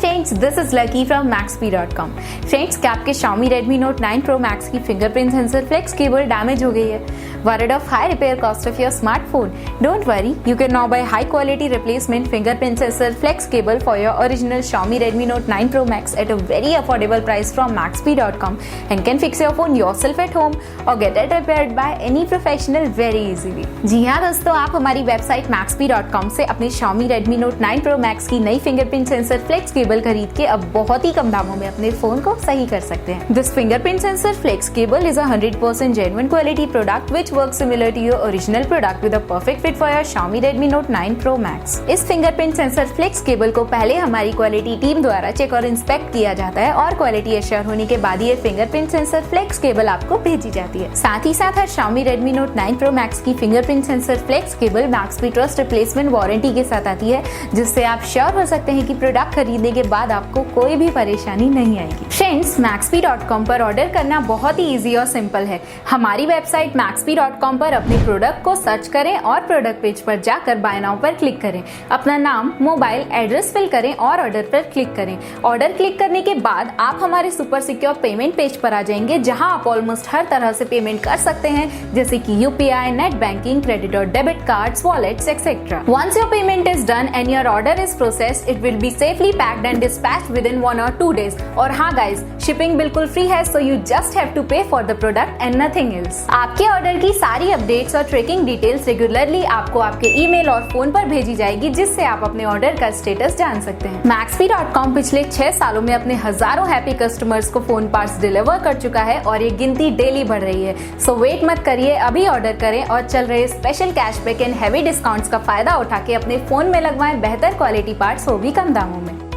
Friends, this is Lucky from Maxbhi.com। Friends, क्या आपके Xiaomi Redmi Note 9 Pro Max की fingerprint sensor flex cable damage हो गई है? Worried of high repair cost of your smartphone? Don't worry, you can now buy high quality replacement fingerprint sensor flex cable for your original Xiaomi Redmi Note 9 Pro Max at a very affordable price from Maxbhi.com and can fix your phone yourself at home or get it repaired by any professional very easily। जी हाँ दोस्तों, आप हमारी website Maxbhi.com से अपने Xiaomi Redmi Note 9 Pro Max की नई fingerprint sensor flex cable खरीद के अब बहुत ही कम दामों में अपने फोन को सही कर सकते हैं। This fingerprint sensor flex cable is a 100% genuine quality product which works similar to your original product with a perfect fit for your Xiaomi Redmi Note 9 Pro Max। इस फिंगरप्रिंट सेंसर फ्लेक्स केबल को पहले हमारी quality team द्वारा check और inspect किया जाता है और क्वालिटी एश्योर होने के बाद ये फिंगरप्रिंट सेंसर फ्लेक्स केबल आपको भेजी जाती है। साथ ही साथ हर Xiaomi Redmi Note 9 Pro Max की fingerprint sensor flex cable Maxbhi trust replacement warranty के साथ आती है, जिससे आप श्योर हो सकते हैं कि प्रोडक्ट खरीदने के बाद आपको कोई भी परेशानी नहीं आएगी। फ्रेंड्स, Maxbhi.com पर ऑर्डर करना बहुत ही इजी और सिंपल है। हमारी वेबसाइट Maxbhi.com पर अपने प्रोडक्ट को सर्च करें और प्रोडक्ट पेज पर जाकर बाय नाउ पर क्लिक करें। अपना नाम, मोबाइल, एड्रेस फिल करें और ऑर्डर पर क्लिक करें। ऑर्डर क्लिक करने के बाद आप हमारे सुपर सिक्योर पेमेंट पेज पर आ जाएंगे, जहां आप ऑलमोस्ट हर तरह से पेमेंट कर सकते हैं, जैसे कि यूपीआई, नेट बैंकिंग, क्रेडिट और debit cards, wallets etcetera. Once your payment is done and your order is processed, it will be safely packed and dispatched within 1 or 2 days। और हाँ गाइज, शिपिंग बिल्कुल free है, so you just have to pay for the product and nothing else. आपके order की सारी updates और tracking details regularly आपको आपके ईमेल और फोन पर भेजी जाएगी, जिससे आप अपने ऑर्डर का स्टेटस जान सकते हैं। Maxbhi.com पिछले 6 सालों में अपने हजारों हैप्पी कस्टमर्स को फोन पार्ट्स डिलीवर कर चुका है और ये गिनती डेली बढ़ रही है। सो वेट मत करिए, अभी ऑर्डर करें और चल रहे special cashback and heavy discounts का फायदा उठा के अपने फोन में लगवाएं बेहतर क्वालिटी पार्ट्स, वो भी कम दामों में।